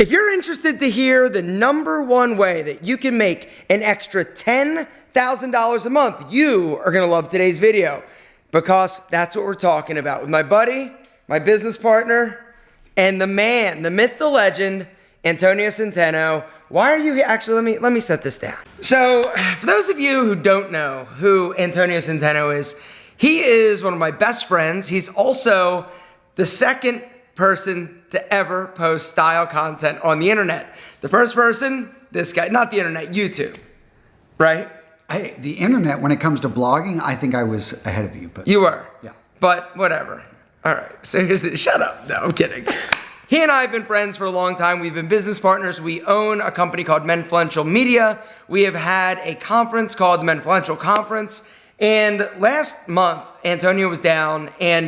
If you're interested to hear the #1 way that you can make an extra $10,000 a month, you are gonna love today's video, because that's what we're talking about with my buddy, my business partner, and the man, the myth, the legend, Antonio Centeno. Why are you here? Actually, let me set this down. So, for those of you who don't know who Antonio Centeno is, he is one of my best friends. He's also the second person to ever post style content on the internet. The first person, this guy, not the internet, YouTube, right? The internet, when it comes to blogging, I think I was ahead of you. But you were. Yeah. But whatever. All right. So here's the, shut up. No, I'm kidding. He and I have been friends for a long time. We've been business partners. We own a company called Menfluential Media. We have had a conference called the Menfluential Conference. And last month, Antonio was down, and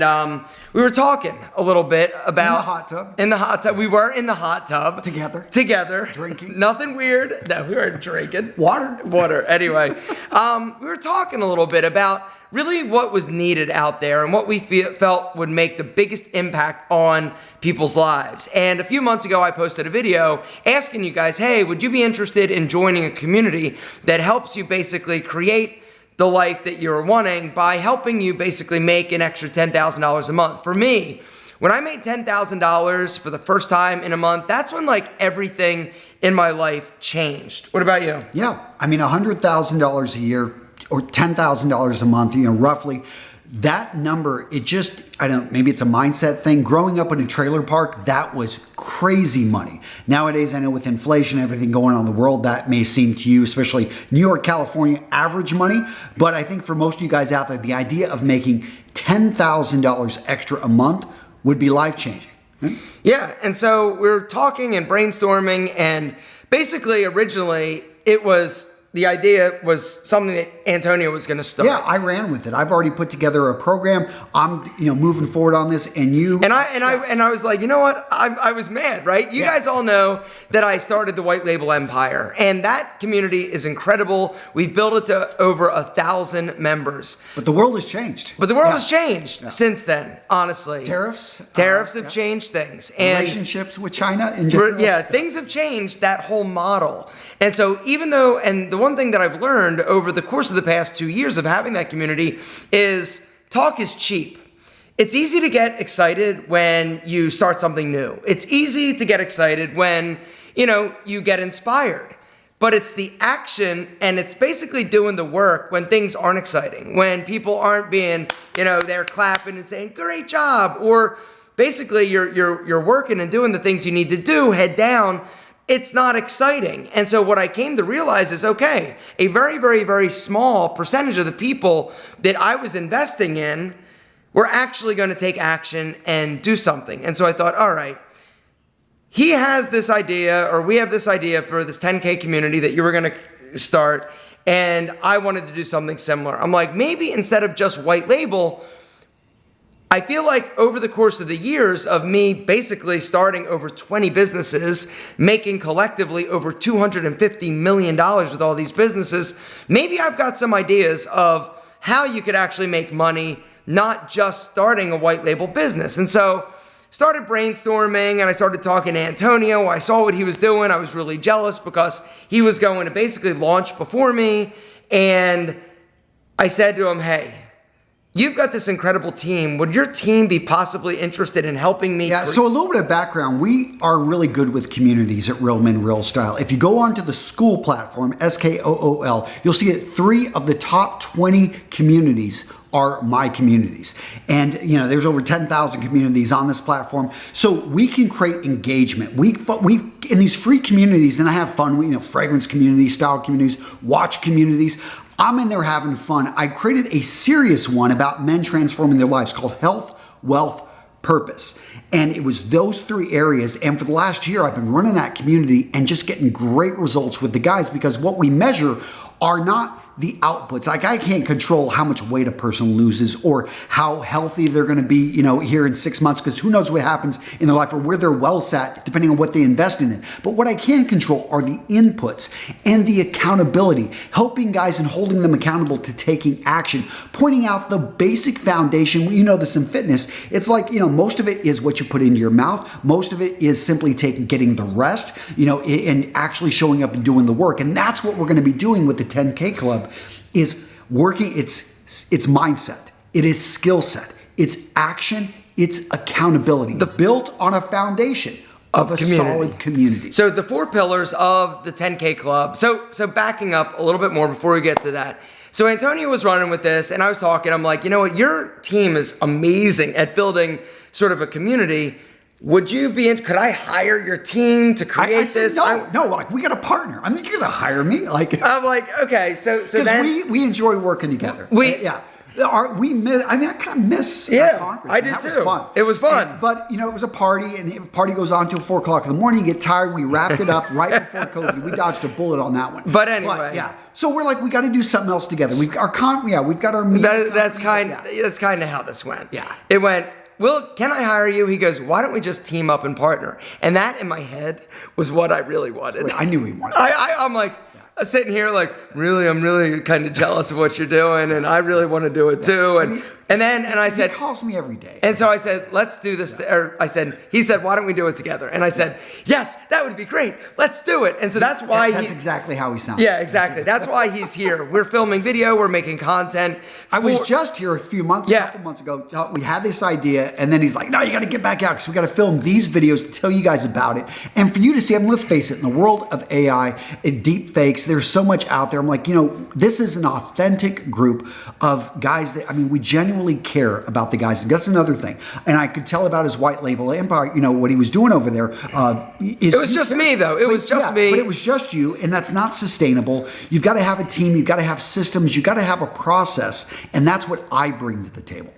we were talking a little bit about... In the hot tub. In the hot tub. We were in the hot tub. Together. Drinking. Nothing weird. No, we weren't drinking. Water. Anyway, we were talking a little bit about really what was needed out there and what we felt would make the biggest impact on people's lives. And a few months ago, I posted a video asking you guys, hey, would you be interested in joining a community that helps you basically create the life that you're wanting by helping you basically make an extra $10,000 a month? For me, when I made $10,000 for the first time in a month, that's when like everything in my life changed. What about you? Yeah, I mean, $100,000 a year or $10,000 a month, roughly. That number, it just, maybe it's a mindset thing. Growing up in a trailer park, that was crazy money. Nowadays, I know with inflation, everything going on in the world, that may seem to you, especially New York, California, average money. But I think for most of you guys out there, the idea of making $10,000 extra a month would be life-changing. Yeah, and so we were talking and brainstorming, and basically, originally, the idea was something that Antonio was going to start. Yeah, I ran with it. I've already put together a program. I'm, moving forward on this, and you. I was like, you know what? I was mad, right? You guys all know that I started the White Label Empire, and that community is incredible. We've built it to over 1,000 members. But the world has changed. Has changed since then, honestly. Tariffs have changed things. And relationships with China in general. Yeah, things have changed that whole model. And so even though, and the one thing that I've learned over the course of the past 2 years of having that community is talk is cheap. It's easy to get excited when you start something new. It's easy to get excited when, you get inspired. But it's the action, and it's basically doing the work when things aren't exciting, when people aren't being, they're clapping and saying, great job, or basically you're working and doing the things you need to do, head down. It's not exciting. And so what I came to realize is, okay, a very, very, very small percentage of the people that I was investing in were actually going to take action and do something. And so I thought, all right, he has this idea, or we have this idea for this 10K community that you were going to start, and I wanted to do something similar. I'm like, maybe instead of just white label, I feel like over the course of the years of me basically starting over 20 businesses, making collectively over $250 million with all these businesses, maybe I've got some ideas of how you could actually make money, not just starting a white label business. And so started brainstorming, and I started talking to Antonio. I saw what he was doing. I was really jealous because he was going to basically launch before me. And I said to him, hey, you've got this incredible team. Would your team be possibly interested in helping me? Yeah, so a little bit of background. We are really good with communities at Real Men Real Style. If you go onto the Skool platform, SKOOL, you'll see that 3 of the top 20 communities are my communities. And there's over 10,000 communities on this platform. So we can create engagement. We in these free communities, and I have fun, fragrance communities, style communities, watch communities. I'm in there having fun. I created a serious one about men transforming their lives called Health, Wealth, Purpose. And it was those 3 areas. And for the last year, I've been running that community and just getting great results with the guys, because what we measure are not the outputs. Like I can't control how much weight a person loses or how healthy they're going to be, here in 6 months, because who knows what happens in their life or where they're well set, depending on what they invest in it. But what I can control are the inputs and the accountability, helping guys and holding them accountable to taking action, pointing out the basic foundation. You know this in fitness. It's like, most of it is what you put into your mouth. Most of it is simply getting the rest, and actually showing up and doing the work. And that's what we're going to be doing with the 10K Club, is working it's mindset, it is skill set, it's action, it's accountability, built on a foundation of a solid community. So the 4 pillars of the 10K Club. So backing up a little bit more before we get to that. So Antonio was running with this, and I was talking. I'm like, you know what? Your team is amazing at building sort of a community. Would you be could I hire your team to create I said, this? No, like we got a partner. I mean, you're gonna hire me. Like I'm like, okay, so then we enjoy working together. Yeah. We miss. I mean, I kind of miss our conference. I did that too. Was fun. It was fun. But it was a party, and the party goes on till 4 o'clock in the morning. You get tired. We wrapped it up right before COVID. We dodged a bullet on that one. But anyway, So we're like, we got to do something else together. We've got our meeting. That's kind of how this went. Yeah. It went, Will, can I hire you? He goes, why don't we just team up and partner? And that in my head was what I really wanted. I knew he wanted. I'm like. Sitting here like, really, I'm really kind of jealous of what you're doing, and I really want to do it too. And I said, he calls me every day. And so I said, let's do this. He said, why don't we do it together? And I said, yes, that would be great. Let's do it. And so that's why that's exactly how he sounds. Yeah, exactly. That's why he's here. We're filming video. We're making content. I was just here a couple months ago. We had this idea, and then he's like, no, you got to get back out because we got to film these videos to tell you guys about it. And for you to see, I mean, let's face it, in the world of AI and deep fakes, there's so much out there. I'm like, this is an authentic group of guys that, we genuinely care about the guys. And that's another thing. And I could tell about his white label empire, what he was doing over there. It was just me, though. It was just me. But it was just you, and that's not sustainable. You've got to have a team. You've got to have systems. You've got to have a process. And that's what I bring to the table.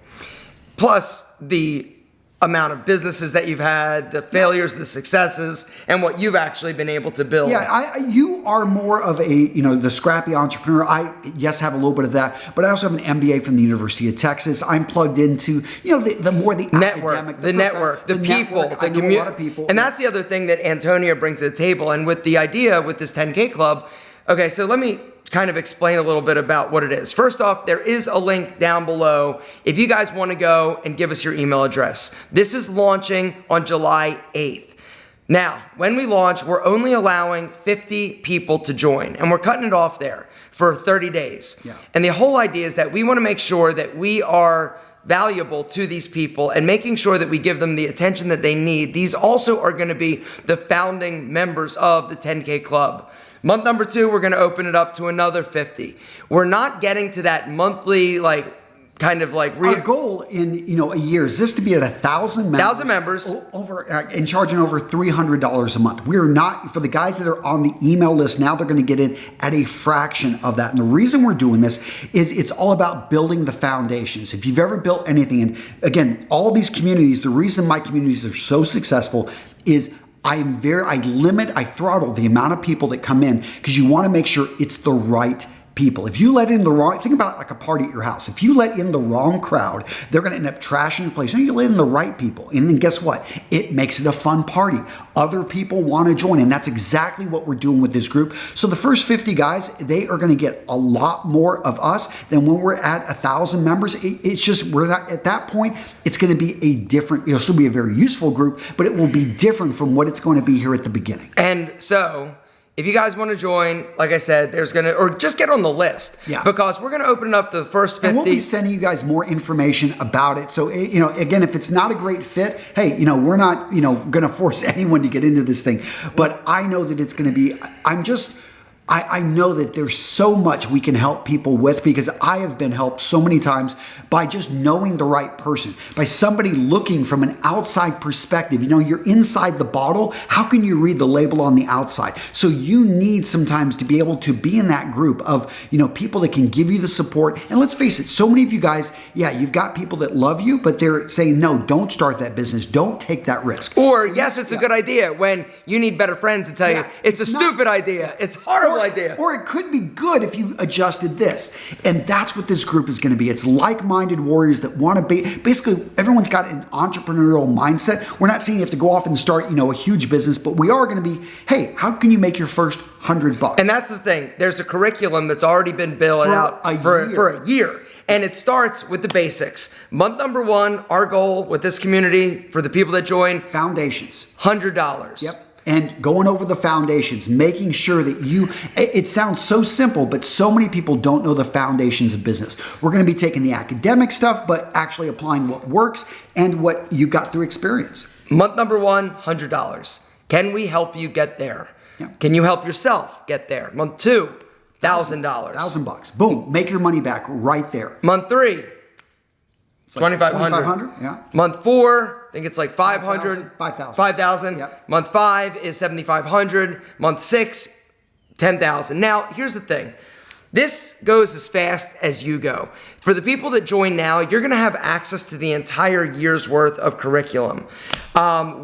Plus the amount of businesses that you've had, the failures, the successes, and what you've actually been able to build. Yeah, you are more of a, the scrappy entrepreneur. I have a little bit of that, but I also have an MBA from the University of Texas. I'm plugged into, the more the network, academic, the network, the people, the community. A lot of people. And that's the other thing that Antonio brings to the table. And with the idea with this 10K Club, okay, so let me kind of explain a little bit about what it is. First off, there is a link down below if you guys want to go and give us your email address. This is launching on July 8th. Now, when we launch, we're only allowing 50 people to join, and we're cutting it off there for 30 days. Yeah. And the whole idea is that we want to make sure that we are valuable to these people and making sure that we give them the attention that they need. These also are going to be the founding members of the 10K Club. Month number 2, we're going to open it up to another 50. We're not getting to that monthly, our goal in a year is this to be at 1,000 members. 1,000 members over and charging over $300 a month. We're not, for the guys that are on the email list now, they're going to get in at a fraction of that. And the reason we're doing this is it's all about building the foundations. If you've ever built anything, and again, all these communities, the reason my communities are so successful is I throttle the amount of people that come in because you want to make sure it's the right people. If you let in the wrong, think about it like a party at your house. If you let in the wrong crowd, they're going to end up trashing your place. So you let in the right people. And then guess what? It makes it a fun party. Other people want to join. And that's exactly what we're doing with this group. So the first 50 guys, they are going to get a lot more of us than when we're at 1,000 members. It's just, we're not at that point. It's going to be a different, it'll still be a very useful group, but it will be different from what it's going to be here at the beginning. And so, if you guys want to join, like I said, or just get on the list. Yeah. Because we're going to open it up to the first 50. And we'll be sending you guys more information about it. So, again, if it's not a great fit, hey, we're not, going to force anyone to get into this thing. But I know that it's going to be, I know that there's so much we can help people with because I have been helped so many times by just knowing the right person, by somebody looking from an outside perspective. You're inside the bottle. How can you read the label on the outside? So you need sometimes to be able to be in that group of, people that can give you the support. And let's face it, so many of you guys, you've got people that love you, but they're saying, no, don't start that business. Don't take that risk. Or yes, it's a good idea when you need better friends to tell you it's a stupid idea. It's horrible. idea. Or it could be good if you adjusted this. And that's what this group is going to be. It's like-minded warriors that want to be, basically everyone's got an entrepreneurial mindset. We're not saying you have to go off and start, a huge business, but we are going to be, hey, how can you make your first $100? And that's the thing. There's a curriculum that's already been built out for a year. And it starts with the basics. Month number 1, our goal with this community for the people that join, foundations. $100. Yep. And going over the foundations, making sure that it sounds so simple, but so many people don't know the foundations of business. We're going to be taking the academic stuff, but actually applying what works and what you got through experience. Month number 1, $100. Can we help you get there? Yeah. Can you help yourself get there? Month 2, $1,000. $1,000. Boom. Make your money back right there. Month 3, like $2,500. Yeah. Month 4, I think it's like $500. $5,000. $5,000. Yep. Month 5 is $7,500. Month 6, $10,000. Now, here's the thing. This goes as fast as you go. For the people that join now, you're going to have access to the entire year's worth of curriculum.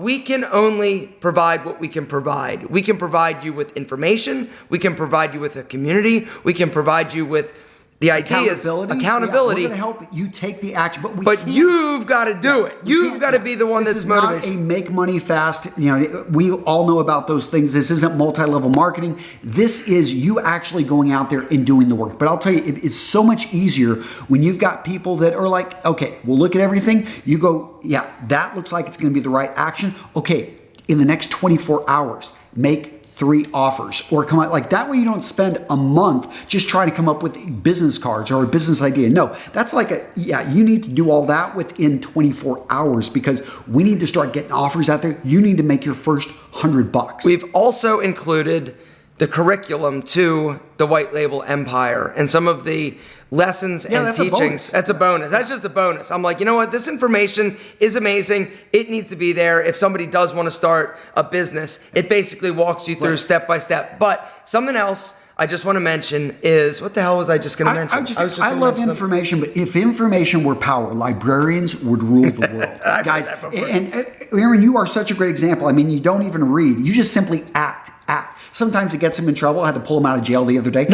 We can only provide what we can provide. We can provide you with information. We can provide you with a community. We can provide you with the ideas, accountability. Yeah, we're going to help you take the action, but you've got to do it. You've got to be the one that's motivated. This is not a make money fast. We all know about those things. This isn't multi-level marketing. This is you actually going out there and doing the work. But I'll tell you, it's so much easier when you've got people that are like, okay, we'll look at everything. You go, yeah, that looks like it's going to be the right action. Okay, in the next 24 hours, make 3 offers or come out like that way. You don't spend a month just trying to come up with business cards or a business idea. No, that's like you need to do all that within 24 hours because we need to start getting offers out there. You need to make your first $100. We've also included the curriculum to the White Label Empire and some of the lessons and teachings. That's a bonus. That's just a bonus. I'm like, you know what? This information is amazing. It needs to be there. If somebody does want to start a business, it basically walks you through step by step. But something else I just want to mention is, what the hell was I just going to mention? I love information, but if information were power, librarians would rule the world. Guys, and Aaron, you are such a great example. I mean, you don't even read. You just simply act. Sometimes it gets him in trouble. I had to pull him out of jail the other day.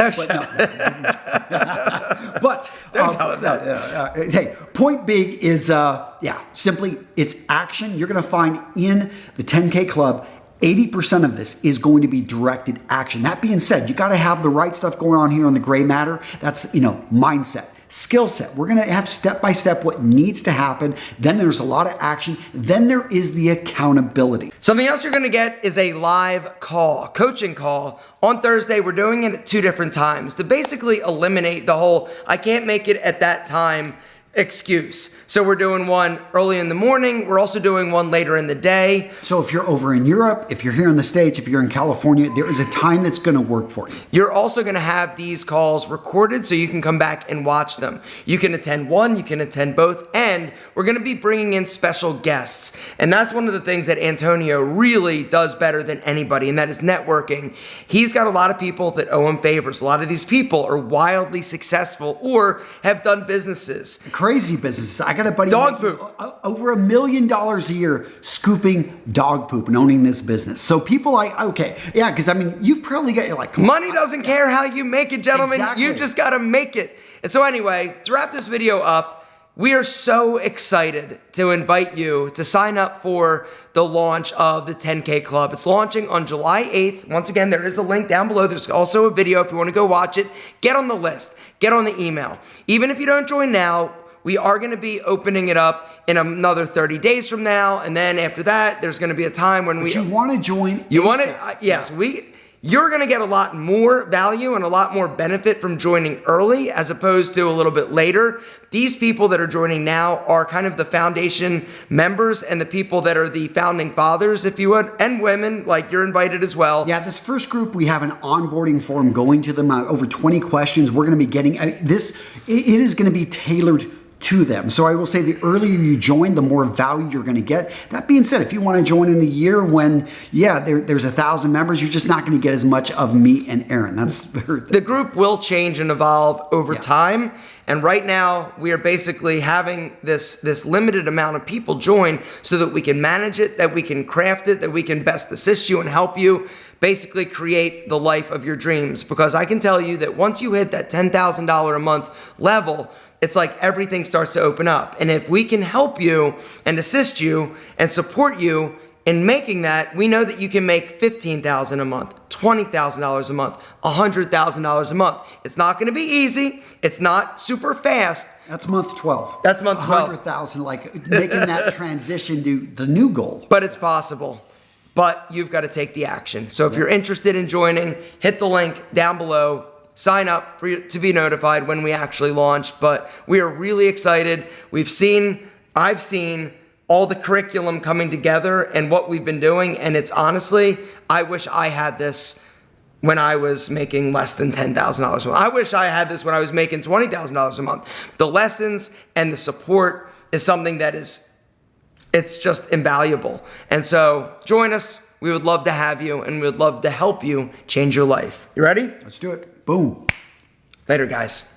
Hey, point big is, simply it's action. You're going to find in the 10K Club, 80% of this is going to be directed action. That being said, you got to have the right stuff going on here on the gray matter. That's, mindset. Skill set. We're going to have step by step what needs to happen. Then there's a lot of action. Then there is the accountability. Something else you're going to get is a live call, coaching call. On Thursday, we're doing it at 2 different times to basically eliminate the whole, I can't make it at that time excuse. So we're doing one early in the morning. We're also doing one later in the day. So if you're over in Europe, if you're here in the States, if you're in California, there is a time that's going to work for you. You're also going to have these calls recorded so you can come back and watch them. You can attend one, you can attend both, and we're going to be bringing in special guests. And that's one of the things that Antonio really does better than anybody, and that is networking. He's got a lot of people that owe him favors. A lot of these people are wildly successful or have done businesses. Crazy businesses. I got a buddy dog poop over $1 million a year scooping dog poop and owning this business. So people because I mean you've probably got money doesn't care how you make it, gentlemen. Exactly. You just got to make it. And so anyway, to wrap this video up, we are so excited to invite you to sign up for the launch of the 10K Club. It's launching on July 8th. Once again, there is a link down below. There's also a video if you want to go watch it. Get on the list. Get on the email. Even if you don't join now, we are going to be opening it up in another 30 days from now. And then after that, there's going to be a time when you want to join. You want to? Yes, you're going to get a lot more value and a lot more benefit from joining early as opposed to a little bit later. These people that are joining now are kind of the foundation members and the people that are the founding fathers, if you would, and women, like you're invited as well. Yeah, this first group, we have an onboarding form going to them, over 20 questions. We're going to be getting this. It is going to be tailored to them. So I will say the earlier you join, the more value you're going to get. That being said, if you want to join in a year when, there's 1,000 members, you're just not going to get as much of me and Aaron. That's the group will change and evolve over time. And right now, we are basically having this limited amount of people join so that we can manage it, that we can craft it, that we can best assist you and help you basically create the life of your dreams. Because I can tell you that once you hit that $10,000 a month level, it's like everything starts to open up. And if we can help you and assist you and support you in making that, we know that you can make $15,000 a month, $20,000 a month, $100,000 a month. It's not going to be easy. It's not super fast. That's month 12. That's month 12. 100,000, like making that transition to the new goal. But it's possible. But you've got to take the action. So if you're interested in joining, hit the link down below. Sign up to be notified when we actually launch. But we are really excited. I've seen all the curriculum coming together and what we've been doing. And it's honestly, I wish I had this when I was making less than $10,000 a month. I wish I had this when I was making $20,000 a month. The lessons and the support is something that it's just invaluable. And so join us. We would love to have you, and we would love to help you change your life. You ready? Let's do it. Boom. Later, guys.